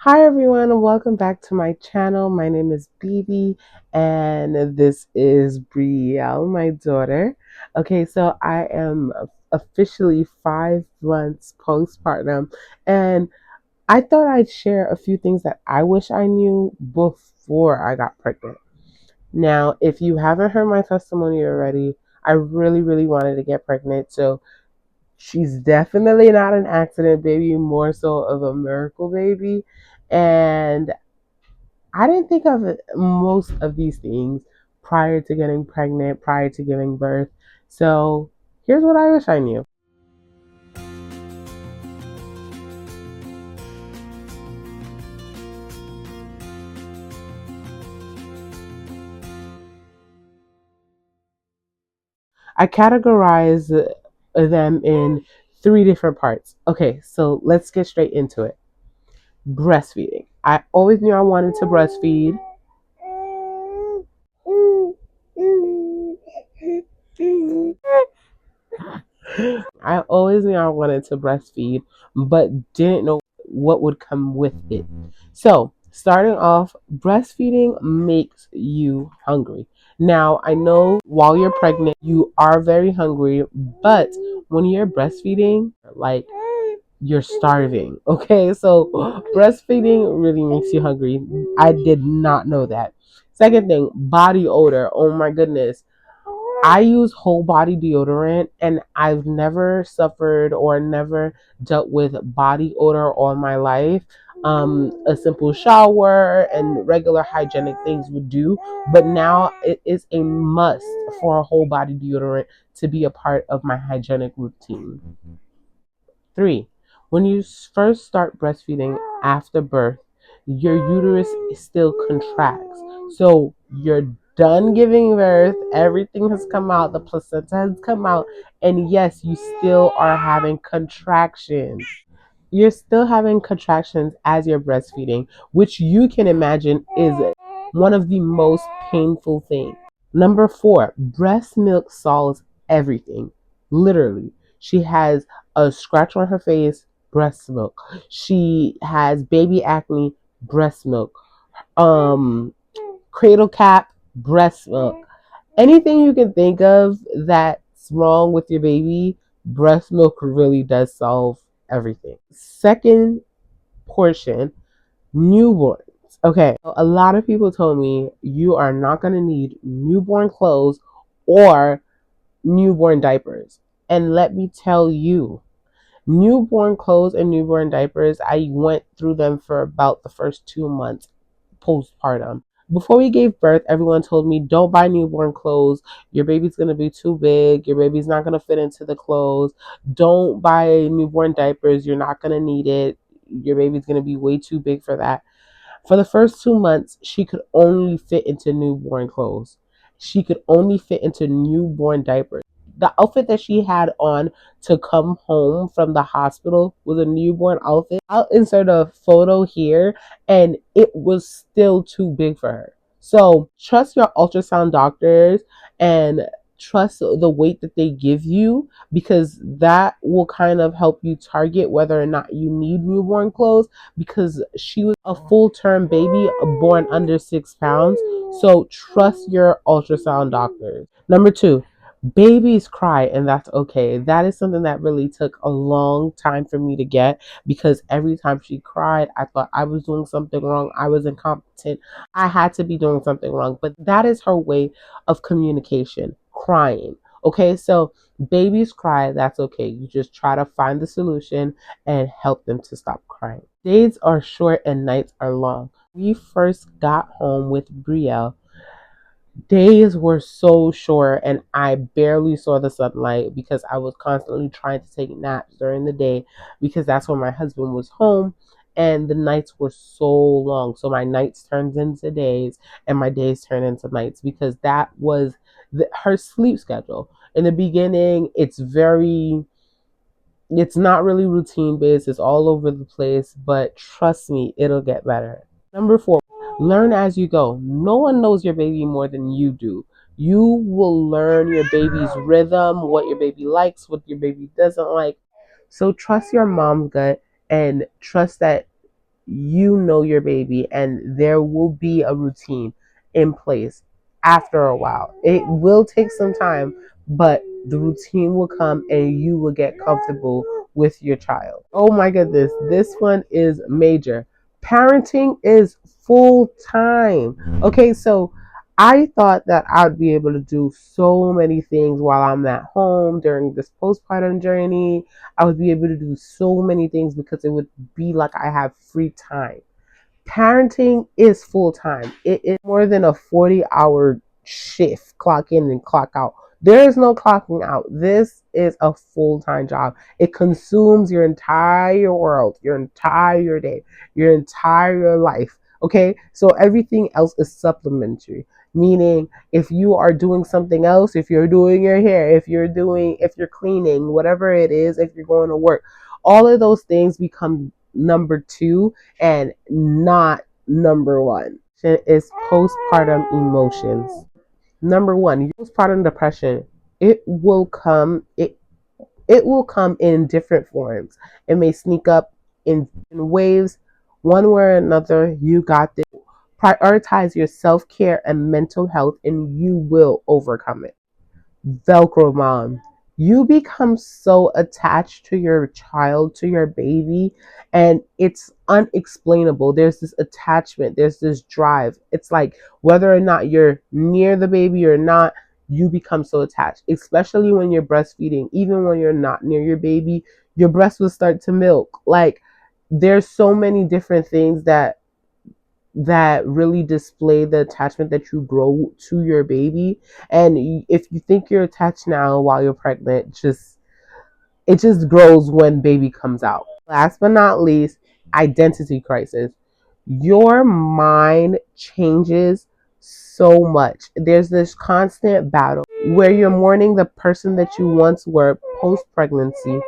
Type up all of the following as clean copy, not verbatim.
Hi everyone, and welcome back to my channel. My name is Bibi, and this is Brielle, my daughter. Okay, so I am officially 5 months postpartum, and I thought I'd share a few things that I wish I knew before I got pregnant. Now, if you haven't heard my testimony already, I really wanted to get pregnant, so she's definitely not an accident baby, more so of a miracle baby. And I didn't think of most of these things prior to getting pregnant, prior to giving birth. So here's what I wish I knew. I categorize them in three different parts. Okay, so let's get straight into it. Breastfeeding. I always knew I wanted to breastfeed. I always knew I wanted to breastfeed, but didn't know what would come with it. So, starting off, breastfeeding makes you hungry. Now, I know while you're pregnant, you are very hungry, but when you're breastfeeding, like you're starving. Okay, so breastfeeding really makes you hungry. I did not know that. Second thing, body odor. Oh my goodness. I use whole body deodorant, and I've never suffered or never dealt with body odor all my life. A simple shower and regular hygienic things would do, but now it is a must for a whole body deodorant to be a part of my hygienic routine. Three, when you first start breastfeeding after birth, your uterus still contracts. So you're done giving birth, everything has come out, the placenta has come out, and yes, you still are having contractions. You're still having contractions as you're breastfeeding, which you can imagine is one of the most painful things. Number four, breast milk solves everything. Literally. She has a scratch on her face, breast milk. She has baby acne, breast milk. Um, Cradle cap, breast milk. Anything you can think of that's wrong with your baby, breast milk really does solve everything. Second portion, newborns. Okay, a lot of people told me you are not going to need newborn clothes or newborn diapers. And let me tell you, newborn clothes and newborn diapers, I went through them for about the first 2 months postpartum. Before we gave birth, everyone told me don't buy newborn clothes. Your baby's going to be too big. Your baby's not going to fit into the clothes. Don't buy newborn diapers. You're not going to need it. Your baby's going to be way too big for that. For the first 2 months, she could only fit into newborn clothes. She could only fit into newborn diapers. The outfit that she had on to come home from the hospital was a newborn outfit. I'll insert a photo here, and it was still too big for her. So trust your ultrasound doctors and trust the weight that they give you, because that will kind of help you target whether or not you need newborn clothes, because she was a full term baby born under 6 pounds. So trust your ultrasound doctors. Number two, babies cry, and that's okay. That is something that really took a long time for me to get, because every time she cried, I thought I was doing something wrong. I was incompetent. I had to be doing something wrong. But that is her way of communication, crying. Okay, so babies cry, that's okay. You just try to find the solution and help them to stop crying. Days are short and nights are long. We first got home with Brielle, days were so short and I barely saw the sunlight because I was constantly trying to take naps during the day, because that's when my husband was home, and the nights were so long. So my nights turned into days and my days turned into nights, because that was her sleep schedule. In the beginning, it's not really routine based, it's all over the place, but trust me, it'll get better. Number four, learn as you go. No one knows your baby more than you do. You will learn your baby's rhythm, what your baby likes, what your baby doesn't like. So trust your mom's gut and trust that you know your baby, and there will be a routine in place after a while. It will take some time, but the routine will come and you will get comfortable with your child. Oh my goodness, this one is major. Parenting is full time. Okay, so I thought that I'd be able to do so many things while I'm at home during this postpartum journey. I would be able to do so many things because it would be like I have free time. Parenting is full time. It is more than a 40-hour shift, clock in and clock out. There is no clocking out. This is a full time job. It consumes your entire world, your entire day, your entire life. Okay, so everything else is supplementary. Meaning, if you are doing something else, if you're doing your hair, if you're cleaning, whatever it is, if you're going to work, all of those things become number two and not number one. Is postpartum emotions. Number one, postpartum depression. It will come. It will come in different forms. It may sneak up in waves. One way or another, you got this. Prioritize your self care and mental health, and you will overcome it. Velcro mom. You become so attached to your child, to your baby, and it's unexplainable. There's this attachment, there's this drive. It's like whether or not you're near the baby or not, you become so attached, especially when you're breastfeeding. Even when you're not near your baby, your breast will start to milk. Like, there's so many different things that really display the attachment that you grow to your baby. And if you think you're attached now while you're pregnant, it just grows when baby comes out. Last but not least, identity crisis. Your mind changes so much. There's this constant battle where you're mourning the person that you once were post pregnancy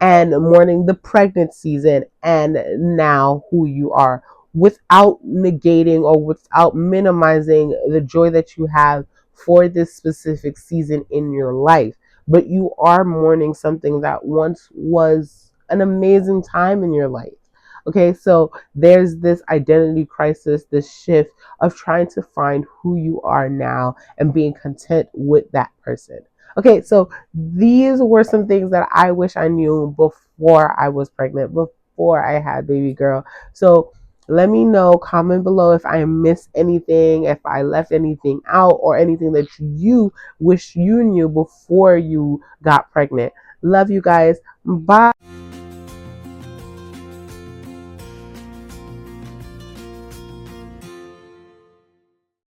and mourning the pregnant season and now who you are, without negating or without minimizing the joy that you have for this specific season in your life. But you are mourning something that once was an amazing time in your life. Okay, so there's this identity crisis, this shift of trying to find who you are now and being content with that person. Okay, so these were some things that I wish I knew before I was pregnant, before I had baby girl. So let me know, comment below if I missed anything, if I left anything out, or anything that you wish you knew before you got pregnant. Love you guys. Bye.